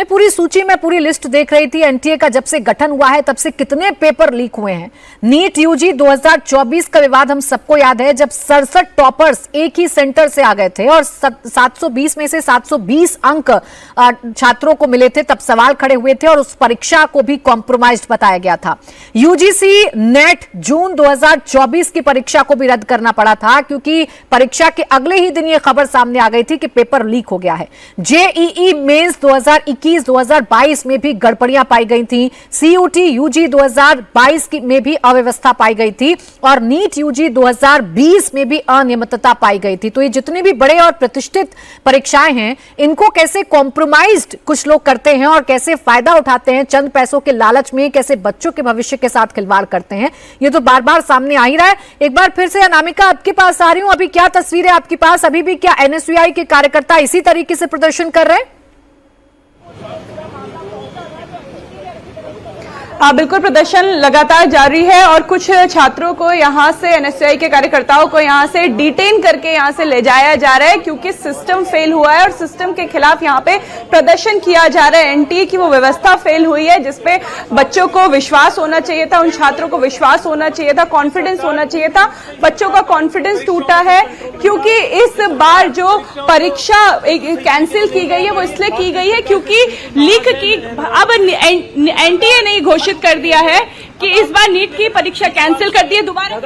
मैं पूरी सूची में पूरी लिस्ट देख रही थी। एनटीए का जब से गठन हुआ है तब से कितने पेपर लीक हुए हैं। नीट यूजी 2024 का विवाद हम सबको याद है, जब 67 टॉपर्स एक ही सेंटर से आ गए थे और 720 में से 720 अंक छात्रों को मिले थे, तब सवाल खड़े हुए थे और उस परीक्षा को भी कॉम्प्रोमाइज्ड बताया गया था। यूजीसी नेट जून 2024 की परीक्षा को भी रद्द करना पड़ा था क्योंकि परीक्षा के अगले ही दिन यह खबर सामने आ गई थी कि पेपर लीक हो गया है। जेईई मेंस 2021-2022 में भी गड़बड़ियां पाई गई थी। सीयूटी यूजी 2022 में भी अव्यवस्था पाई गई थी और नीट यूजी 2020 में भी अनियमितता पाई गई थी। तो ये जितने भी बड़े और प्रतिष्ठित परीक्षाएं हैं, इनको कैसे कॉम्प्रोमाइज्ड कुछ लोग करते हैं और कैसे फायदा उठाते हैं चंद पैसों के लालच में, कैसे बच्चों के भविष्य के साथ खिलवाड़ करते हैं, ये तो बार बार सामने आ ही रहा है। एक बार फिर से अनामिका आपके पास आ रही हूं, अभी क्या तस्वीर है आपके पास? अभी भी क्या एनएसयूआई के कार्यकर्ता इसी तरीके से प्रदर्शन कर रहे हैं? हाँ, बिल्कुल प्रदर्शन लगातार जारी है और कुछ छात्रों को यहाँ से, एनएसयूआई के कार्यकर्ताओं को यहाँ से डिटेन करके यहाँ से ले जाया जा रहा है क्योंकि सिस्टम फेल हुआ है और सिस्टम के खिलाफ यहाँ पे प्रदर्शन किया जा रहा है। एनटीए की वो व्यवस्था फेल हुई है जिसपे बच्चों को विश्वास होना चाहिए था, उन छात्रों को विश्वास होना चाहिए था, कॉन्फिडेंस होना चाहिए था। बच्चों का कॉन्फिडेंस टूटा है क्योंकि इस बार जो परीक्षा कैंसिल की गई है वो इसलिए की गई है क्योंकि लीक की, अब एनटीए ने घोषित कर दिया है कि इस बार नीट की परीक्षा कैंसिल कर दी है। दोबारा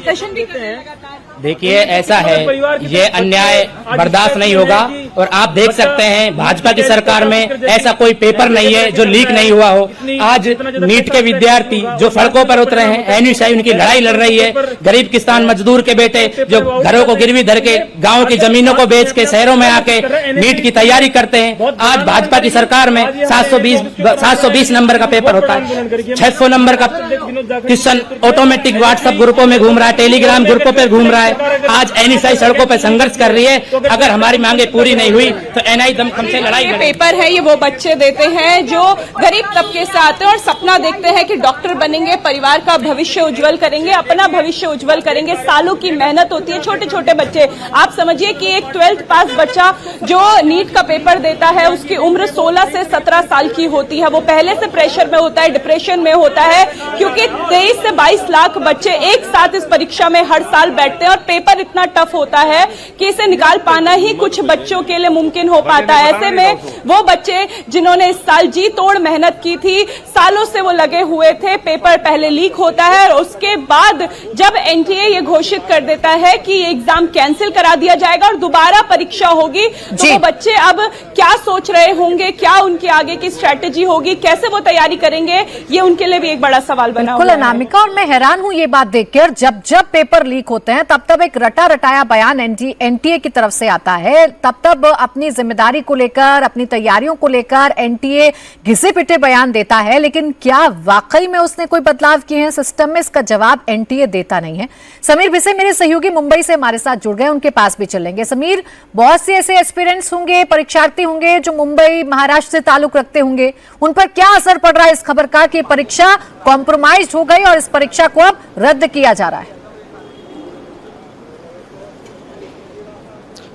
सेशन भी करते हैं। देखिए, ऐसा है, ये अन्याय बर्दाश्त नहीं होगा और आप देख सकते हैं भाजपा की सरकार में ऐसा कोई पेपर नहीं है जो लीक नहीं हुआ हो। आज नीट के विद्यार्थी जो सड़कों पर उतरे हैं, एनएसयूआई उनकी लड़ाई लड़ रही है। गरीब किसान मजदूर के बेटे जो घरों को गिरवी धर के, गाँव की जमीनों को बेच के शहरों में आके नीट की तैयारी करते हैं। आज भाजपा की सरकार में 720 नंबर का पेपर होता है, 600 नंबर का क्वेश्चन ऑटोमेटिक व्हाट्सएप ग्रुपों में घूम रहा है, टेलीग्राम ग्रुपों पर घूम रहा है। आज एनएसयूआई सड़कों पर संघर्ष कर रही है। अगर हमारी मांगे पूरी नहीं हुई तो एनआई दमखम से लड़ाई ये पेपर है, ये वो बच्चे देते हैं जो गरीब तबके से आते हैं और सपना देखते हैं कि डॉक्टर बनेंगे, परिवार का भविष्य उज्जवल करेंगे, अपना भविष्य उज्जवल करेंगे। सालों की मेहनत होती है। छोटे छोटे बच्चे, आप समझिए कि एक 12th पास बच्चा जो नीट का पेपर देता है उसकी उम्र 16 से 17 साल की होती है। वो पहले से प्रेशर में होता है, डिप्रेशन में होता है क्योंकि 23 से 22 लाख बच्चे एक साथ इस परीक्षा में हर साल बैठते हैं और पेपर इतना टफ होता है कि इसे निकाल पाना ही कुछ बच्चों के लिए मुमकिन हो पाता है। ऐसे में वो बच्चे जिन्होंने इस साल जी तोड़ मेहनत की थी, सालों से वो लगे हुए थे, पेपर पहले लीक होता है और उसके बाद जब एनटीए ये घोषित कर देता है कि ये एग्जाम कैंसिल करा दिया जाएगा और दोबारा परीक्षा होगी, तो वो बच्चे अब क्या सोच रहे होंगे, क्या उनकी आगे की स्ट्रैटेजी होगी, कैसे वो तैयारी करेंगे, ये उनके लिए भी एक बड़ा सवाल बना हुआ है। अनामिका, और मैं हैरान हूं ये बात देखकर, जब जब पेपर लीक होते हैं तब तब एक रटा रटाया बयान एनटीए की तरफ से आता है, तब अपनी जिम्मेदारी को लेकर, अपनी तैयारियों को लेकर एनटीए घिसे पिटे बयान देता है। लेकिन क्या वाकई में उसने कोई बदलाव किए हैं सिस्टम में? इसका जवाब एनटीए देता नहीं है। समीर भिसे मेरे सहयोगी मुंबई से हमारे साथ जुड़ गए, उनके पास भी चलेंगे। समीर, बहुत से ऐसे एस्पिरेंट्स होंगे, परीक्षार्थी होंगे जो मुंबई महाराष्ट्र से ताल्लुक रखते होंगे, उन पर क्या असर पड़ रहा है इस खबर का कि परीक्षा कॉम्प्रोमाइज हो गई और इस परीक्षा को अब रद्द किया जा रहा है?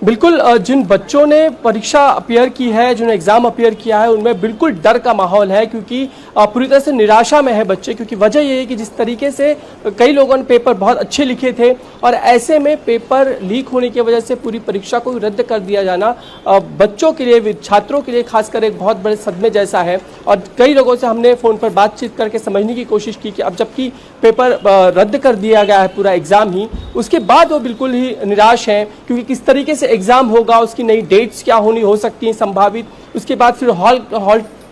बिल्कुल, जिन बच्चों ने परीक्षा अपीयर की है, जिन्होंने एग्जाम अपीयर किया है, उनमें बिल्कुल डर का माहौल है क्योंकि पूरी तरह से निराशा में है बच्चे। क्योंकि वजह यह है कि जिस तरीके से कई लोगों ने पेपर बहुत अच्छे लिखे थे और ऐसे में पेपर लीक होने की वजह से पूरी परीक्षा को रद्द कर दिया जाना बच्चों के लिए, छात्रों के लिए खासकर एक बहुत बड़े सदमे जैसा है। और कई लोगों से हमने फ़ोन पर बातचीत करके समझने की कोशिश की कि अब जबकि पेपर रद्द कर दिया गया है पूरा एग्ज़ाम ही, उसके बाद वो बिल्कुल ही निराश हैं क्योंकि किस तरीके से एग्ज़ाम होगा, उसकी नई डेट्स क्या हो सकती हैं संभावित, उसके बाद फिर हॉल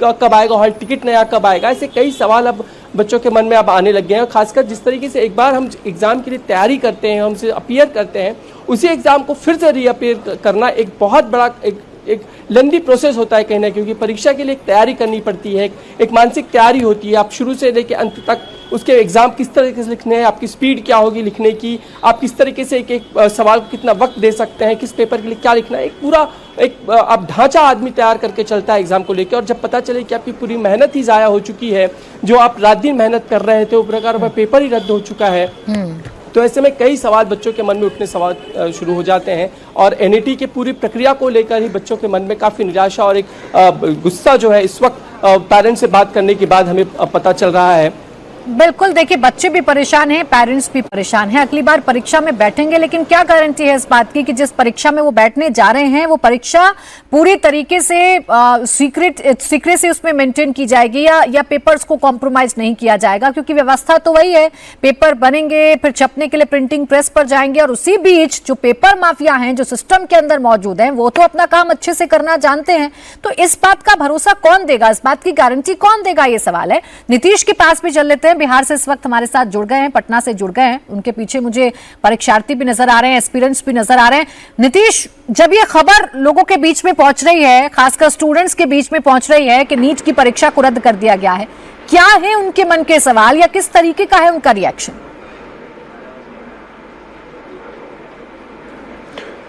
कब आएगा, हॉल टिकट नया कब आएगा, ऐसे कई सवाल अब बच्चों के मन में अब आने लग गए हैं। और खासकर जिस तरीके से एक बार हम एग्ज़ाम के लिए तैयारी करते हैं, हमसे अपीयर करते हैं, उसी एग्ज़ाम को फिर से रीअपीयर करना एक बहुत बड़ा एक लेंदी प्रोसेस होता है कहना, क्योंकि परीक्षा के लिए एक तैयारी करनी पड़ती है, एक मानसिक तैयारी होती है। आप शुरू से लेकर अंत तक उसके एग्जाम किस तरीके से लिखने हैं, आपकी स्पीड क्या होगी लिखने की, आप किस तरीके से एक सवाल को कितना वक्त दे सकते हैं, किस पेपर के लिए क्या लिखना है, एक पूरा आप ढांचा आदमी तैयार करके चलता है एग्जाम को लेकर। और जब पता चले कि आपकी पूरी मेहनत ही ज़ाया हो चुकी है, जो आप रात दिन मेहनत कर रहे थे, वो प्रकार में पेपर ही रद्द हो चुका है, तो ऐसे में कई सवाल बच्चों के मन में उठने सवाल शुरू हो जाते हैं और एनईटी की पूरी प्रक्रिया को लेकर ही बच्चों के मन में काफ़ी निराशा और एक गुस्सा जो है इस वक्त पेरेंट्स से बात करने के बाद हमें पता चल रहा है। बिल्कुल, देखिए बच्चे भी परेशान हैं, पेरेंट्स भी परेशान हैं। अगली बार परीक्षा में बैठेंगे, लेकिन क्या गारंटी है इस बात की कि जिस परीक्षा में वो बैठने जा रहे हैं वो परीक्षा पूरी तरीके से सीक्रेसी उसमें मेंटेन की जाएगी या पेपर्स को कॉम्प्रोमाइज नहीं किया जाएगा, क्योंकि व्यवस्था तो वही है, पेपर बनेंगे फिर छपने के लिए प्रिंटिंग प्रेस पर जाएंगे और उसी बीच जो पेपर माफिया हैं जो सिस्टम के अंदर मौजूद हैं वो तो अपना काम अच्छे से करना जानते हैं। तो इस बात का भरोसा कौन देगा, इस बात की गारंटी कौन देगा, ये सवाल है। नीतीश के पास भी चल लेते हैं, बिहार से इस वक्त हमारे साथ जुड़ गए हैं, पटना से जुड़ गए हैं। उनके पीछे मुझे परीक्षार्थी भी नजर आ रहे हैं, एस्पिरेंट्स भी नजर आ रहे हैं। नीतीश, जब ये खबर लोगों के बीच में पहुंच रही है, खासकर स्टूडेंट्स के बीच में पहुंच रही है कि नीट की परीक्षा को रद्द कर दिया गया है, क्या है उनके मन के सवाल या किस तरीके का है उनका रिएक्शन?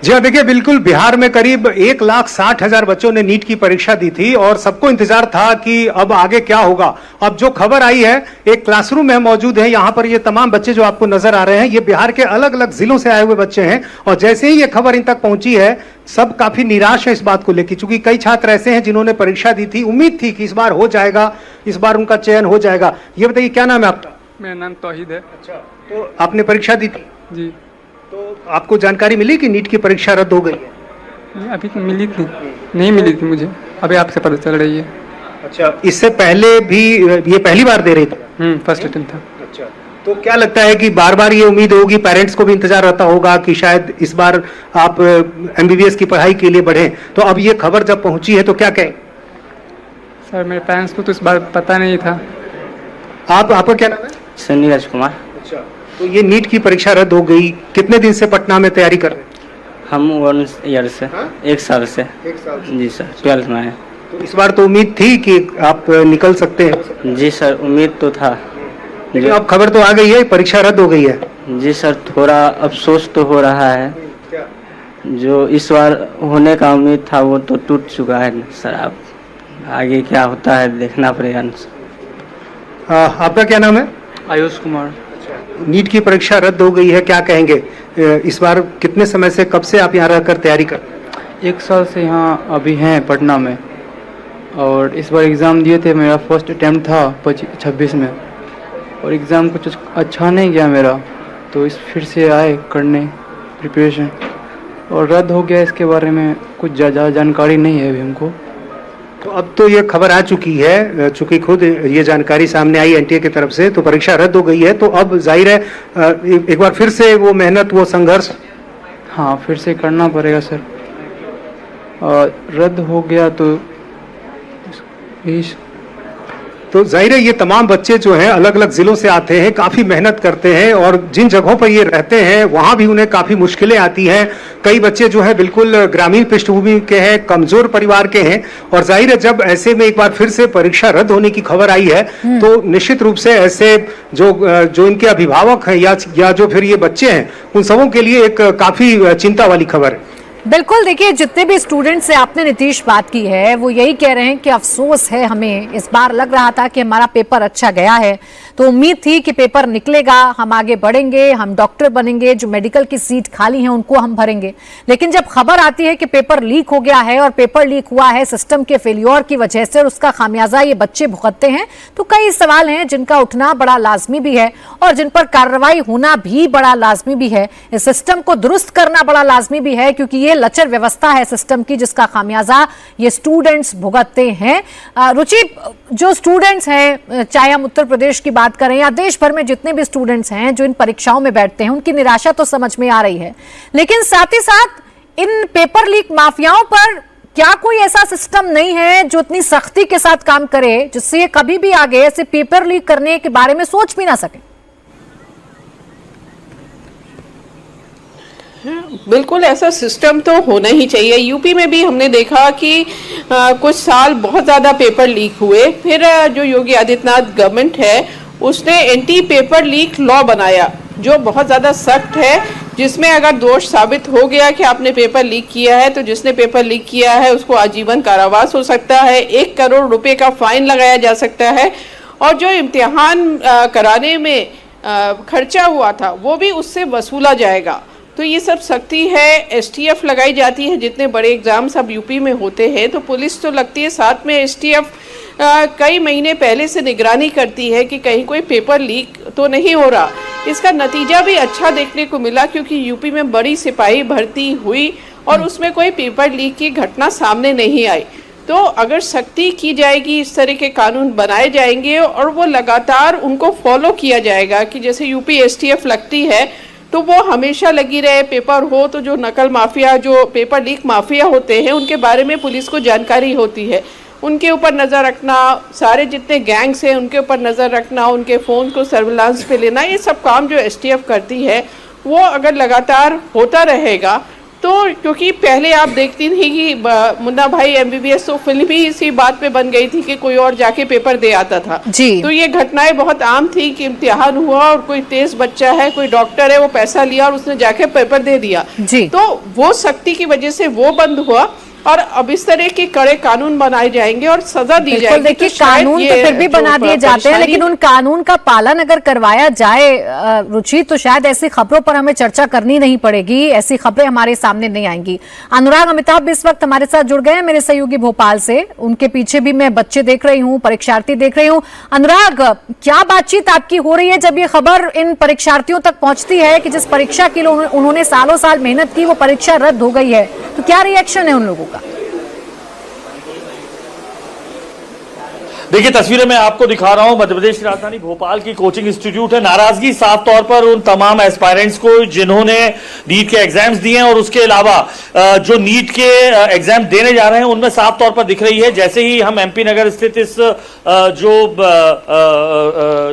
जी हाँ, देखिए बिल्कुल बिहार में करीब 1,60,000 बच्चों ने नीट की परीक्षा दी थी और सबको इंतजार था कि अब आगे क्या होगा। अब जो खबर आई है, एक क्लासरूम में मौजूद है, यहाँ पर ये तमाम बच्चे जो आपको नजर आ रहे हैं ये बिहार के अलग अलग जिलों से आए हुए बच्चे हैं और जैसे ही ये खबर इन तक पहुंची है सब काफी निराश है इस बात को लेकर, क्योंकि कई छात्र ऐसे हैं जिन्होंने परीक्षा दी थी, उम्मीद थी कि इस बार हो जाएगा, इस बार उनका चयन हो जाएगा। ये बताइए क्या नाम है आपका? मेरा नाम तौहीद है। अच्छा, तो आपने परीक्षा दी थी? जी। तो आपको जानकारी मिली कि नीट की परीक्षा रद्द हो गई है? अभी तो मिली थी, नहीं मिली थी मुझे, अभी आपसे पता चल रही है। अच्छा, इससे पहले भी ये पहली बार दे रही थी? फर्स्ट अटेम्प्ट था। अच्छा, तो क्या लगता है कि बार बार ये उम्मीद होगी, पेरेंट्स को भी इंतजार रहता होगा कि शायद इस बार आप एमबीबीएस की पढ़ाई के लिए बढ़ें, तो अब ये खबर जब पहुंची है तो क्या कहें? सर मेरे पेरेंट्स को तो इस बार पता नहीं था। आपका क्या नाम है? सन्नी राजकुमार। अच्छा, तो ये नीट की परीक्षा रद्द हो गई, कितने दिन से पटना में तैयारी कर रहे हैं? हम 1 ईयर से, 1 साल से। 1 साल से। जी सर, 12th में है। तो इस बार तो उम्मीद थी कि आप निकल सकते हैं? जी सर, उम्मीद तो था, लेकिन अब खबर तो आ गई है, परीक्षा रद्द हो गई है। जी सर, थोड़ा अफसोस तो हो रहा है, जो इस बार होने का उम्मीद था वो तो टूट चुका है सर। अब आगे क्या होता है देखना पड़ेगा। आपका क्या नाम है? आयुष कुमार। नीट की परीक्षा रद्द हो गई है, क्या कहेंगे? इस बार कितने समय से, कब से आप यहाँ रहकर तैयारी कर? 1 साल से यहाँ अभी हैं पटना में, और इस बार एग्ज़ाम दिए थे, मेरा फर्स्ट अटैम्प्ट था 26 में, और एग्ज़ाम कुछ अच्छा नहीं गया मेरा, तो इस फिर से आए करने प्रिपरेशन, और रद्द हो गया। इसके बारे में कुछ ज़्यादा जानकारी नहीं है अभी हमको। तो अब तो ये खबर आ चुकी है, चूंकि खुद ये जानकारी सामने आई एनटीए की तरफ से, तो परीक्षा रद्द हो गई है, तो अब जाहिर है एक बार फिर से वो मेहनत, वो संघर्ष। हाँ, फिर से करना पड़ेगा सर, और रद्द हो गया तो तो जाहिर है ये तमाम बच्चे जो हैं अलग अलग जिलों से आते हैं, काफी मेहनत करते हैं और जिन जगहों पर ये रहते हैं वहां भी उन्हें काफी मुश्किलें आती हैं। कई बच्चे जो हैं बिल्कुल ग्रामीण पृष्ठभूमि के हैं, कमजोर परिवार के हैं, और जाहिर है जब ऐसे में एक बार फिर से परीक्षा रद्द होने की खबर आई है तो निश्चित रूप से ऐसे जो इनके अभिभावक हैं या जो फिर ये बच्चे हैं, उन सबों के लिए एक काफी चिंता वाली खबर है। बिल्कुल, देखिए जितने भी स्टूडेंट से आपने नीतीश बात की है वो यही कह रहे हैं कि अफसोस है हमें, इस बार लग रहा था कि हमारा पेपर अच्छा गया है, तो उम्मीद थी कि पेपर निकलेगा, हम आगे बढ़ेंगे, हम डॉक्टर बनेंगे, जो मेडिकल की सीट खाली हैं उनको हम भरेंगे। लेकिन जब खबर आती है कि पेपर लीक हो गया है और पेपर लीक हुआ है सिस्टम के फेल्योर की वजह से और उसका खामियाजा ये बच्चे भुगतते हैं, तो कई सवाल हैं जिनका उठना बड़ा लाजमी भी है और जिन पर कार्रवाई होना भी बड़ा लाजमी भी है। इस सिस्टम को दुरुस्त करना बड़ा लाजमी भी है, क्योंकि ये लचर व्यवस्था है सिस्टम की जिसका खामियाजा ये स्टूडेंट्स भुगतते हैं। रुचि, जो स्टूडेंट्स हैं, चाहे हम उत्तर प्रदेश की बात करें या देश भर में जितने भी स्टूडेंट्स हैं जो इन परीक्षाओं में बैठते हैं, उनकी निराशा तो समझ में आ रही है, लेकिन साथ ही साथ इन पेपर लीक माफियाओं पर क्या कोई ऐसा सिस्टम नहीं है जो इतनी सख्ती के साथ काम करे जिससे ये कभी भी आगे ऐसे पेपर लीक करने के बारे में सोच भी ना सके? बिल्कुल ऐसा सिस्टम तो होना ही चाहिए। यूपी में भी हमने देखा कि कुछ साल बहुत ज़्यादा पेपर लीक हुए, फिर जो योगी आदित्यनाथ गवर्नमेंट है उसने एंटी पेपर लीक लॉ बनाया जो बहुत ज़्यादा सख्त है, जिसमें अगर दोष साबित हो गया कि आपने पेपर लीक किया है तो जिसने पेपर लीक किया है उसको आजीवन कारावास हो सकता है, 1 करोड़ रुपए का फाइन लगाया जा सकता है, और जो इम्तिहान कराने में खर्चा हुआ था वो भी उससे वसूला जाएगा। तो ये सब सख्ती है, एसटीएफ लगाई जाती है। जितने बड़े एग्ज़ाम्स अब यूपी में होते हैं तो पुलिस तो लगती है, साथ में एसटीएफ कई महीने पहले से निगरानी करती है कि कहीं कोई पेपर लीक तो नहीं हो रहा। इसका नतीजा भी अच्छा देखने को मिला क्योंकि यूपी में बड़ी सिपाही भर्ती हुई और उसमें कोई पेपर लीक की घटना सामने नहीं आई। तो अगर सख्ती की जाएगी, इस तरह के कानून बनाए जाएंगे और वो लगातार उनको फॉलो किया जाएगा कि जैसे यूपी एसटीएफ लगती है तो वो हमेशा लगी रहे। पेपर हो तो जो नकल माफिया, जो पेपर लीक माफिया होते हैं उनके बारे में पुलिस को जानकारी होती है, उनके ऊपर नज़र रखना, सारे जितने गैंग्स हैं उनके ऊपर नज़र रखना, उनके फ़ोन को सर्विलांस पे लेना, ये सब काम जो एसटीएफ करती है वो अगर लगातार होता रहेगा तो, क्योंकि पहले आप देखती थी कि मुन्ना भाई एमबीबीएस तो फिल्म ही इसी बात पे बन गई थी कि कोई और जाके पेपर दे आता था जी। तो ये घटनाएं बहुत आम थी कि इम्तिहान हुआ और कोई तेज बच्चा है, कोई डॉक्टर है, वो पैसा लिया और उसने जाके पेपर दे दिया जी। तो वो सख्ती की वजह से वो बंद हुआ और अब इस तरह के कड़े कानून बनाए जाएंगे और सजा दी जाएगी। देखिए तो शायद कानून ये तो फिर भी जो बना दिए जाते हैं, लेकिन उन कानून का पालन अगर करवाया जाए रुचि, तो शायद ऐसी खबरों पर हमें चर्चा करनी नहीं पड़ेगी, ऐसी खबरें हमारे सामने नहीं आएंगी। अनुराग अमिताभ इस वक्त हमारे साथ जुड़ गए हैं, मेरे सहयोगी भोपाल से। उनके पीछे भी मैं बच्चे देख रही हूँ, परीक्षार्थी देख रही हूँ। अनुराग, क्या बातचीत आपकी हो रही है जब ये खबर इन परीक्षार्थियों तक पहुंचती है कि जिस परीक्षा के लिए उन्होंने सालों साल मेहनत की वो परीक्षा रद्द हो गई है, तो क्या रिएक्शन है उन लोगों का? देखिए, तस्वीरें मैं आपको दिखा रहा हूं। मध्य प्रदेश की राजधानी भोपाल की कोचिंग इंस्टीट्यूट है। नाराजगी साफ तौर पर उन तमाम एस्पायरेंट्स को जिन्होंने नीट के एग्जाम्स दिए हैं और उसके अलावा जो नीट के एग्जाम देने जा रहे हैं उनमें साफ तौर पर दिख रही है। जैसे ही हम एमपी नगर स्थित इस जो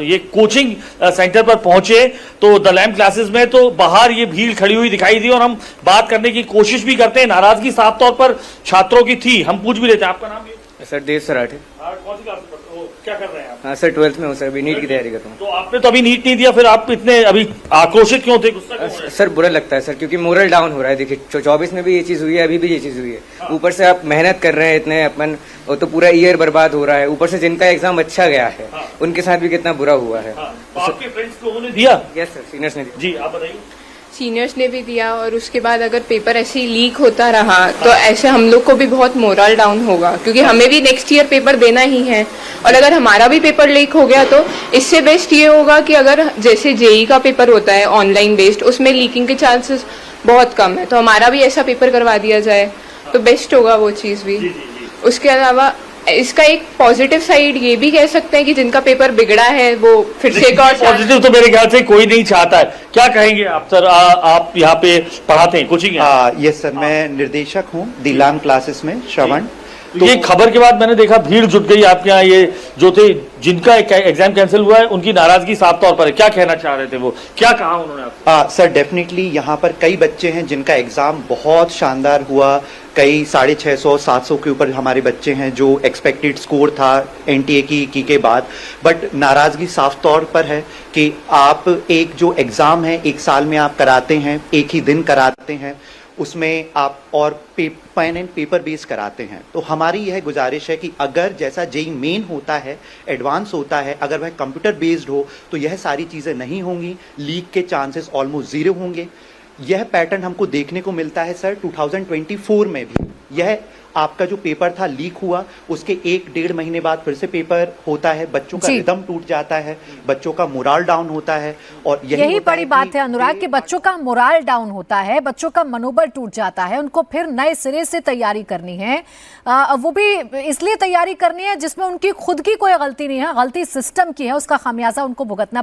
ये कोचिंग सेंटर पर पहुंचे तो द लैम्प क्लासेस में, तो बाहर ये भीड़ खड़ी हुई दिखाई दी और हम बात करने की कोशिश भी करते हैं। नाराजगी साफ तौर पर छात्रों की थी। हम पूछ भी लेते हैं, आपका नाम सर देव सराठे। कौन सी क्लास में पढ़ते हो? क्या कर रहे हैं आप? हाँ सर, 12th में हूँ सर, अभी नीट की तैयारी कर रहा हूँ। तो आपने तो अभी नीट नहीं दिया, फिर आप इतने अभी आक्रोशित क्यों थे, गुस्सा क्यों हो रहे हैं? सर बुरा लगता है सर, क्योंकि मोरल डाउन हो रहा है। देखिए 24 में भी ये चीज़ हुई है, अभी भी ये चीज़ हुई है। ऊपर से आप मेहनत कर रहे हैं इतने, अपन तो पूरा ईयर बर्बाद हो रहा है। ऊपर से जिनका एग्जाम अच्छा गया है उनके साथ भी कितना बुरा हुआ है। तो आपके फ्रेंड्स लोगों ने दिया? यस सर, सीनियर्स ने दिया। जी, आप बताइए। सीनियर्स ने भी दिया और उसके बाद अगर पेपर ऐसे ही लीक होता रहा तो ऐसे हम लोग को भी बहुत मोरल डाउन होगा, क्योंकि हमें भी नेक्स्ट ईयर पेपर देना ही है। और अगर हमारा भी पेपर लीक हो गया तो इससे बेस्ट ये होगा कि अगर जैसे जेईई का पेपर होता है ऑनलाइन बेस्ड, उसमें लीकिंग के चांसेस बहुत कम है, तो हमारा भी ऐसा पेपर करवा दिया जाए तो बेस्ट होगा वो चीज़ भी। उसके अलावा इसका एक पॉजिटिव साइड ये भी कह सकते हैं कि जिनका पेपर बिगड़ा है वो फिर से एक और पॉजिटिव तो मेरे ख्याल से कोई नहीं चाहता है। क्या कहेंगे आप सर? आप यहाँ पे पढ़ाते हैं, कोचिंग है? यस सर, मैं निर्देशक हूँ द लैम्प क्लासेस में, श्रवण। तो ये खबर के बाद मैंने देखा भीड़ जुट गई आपके यहाँ। ये जो थे जिनका एग्जाम कैंसिल हुआ है उनकी नाराजगी साफ तौर पर है। क्या कहना चाह रहे थे वो, क्या कहा उन्होंने आपको? सर डेफिनेटली यहाँ पर कई बच्चे हैं जिनका एग्जाम बहुत शानदार हुआ। कई 650 700 के ऊपर हमारे बच्चे हैं जो एक्सपेक्टेड स्कोर था एनटीए की के बाद। बट नाराजगी साफ तौर पर है कि आप एक जो एग्जाम है 1 साल में आप कराते हैं, एक ही दिन कराते हैं, उसमें आप और पेन एंड पेपर बेस कराते हैं। तो हमारी यह गुजारिश है कि अगर जैसा जेईई मेन होता है, एडवांस होता है, अगर वह कंप्यूटर बेस्ड हो तो यह सारी चीज़ें नहीं होंगी, लीक के चांसेस ऑलमोस्ट ज़ीरो होंगे। यह पैटर्न हमको देखने को मिलता है सर 2024 में भी। यह आपका जो पेपर था लीक हुआ, उसके 1-1.5 महीने बाद फिर से पेपर होता है, बच्चों का रिदम टूट जाता है, बच्चों का मोराल डाउन होता है। और यही बड़ी बात है अनुराग कि बच्चों का मोराल डाउन होता है, बच्चों का मनोबल टूट जाता है, उनको फिर नए सिरे से तैयारी करनी है। वो भी इसलिए तैयारी करनी है जिसमें उनकी खुद की कोई गलती नहीं है, गलती सिस्टम की है, उसका खामियाजा उनको भुगतना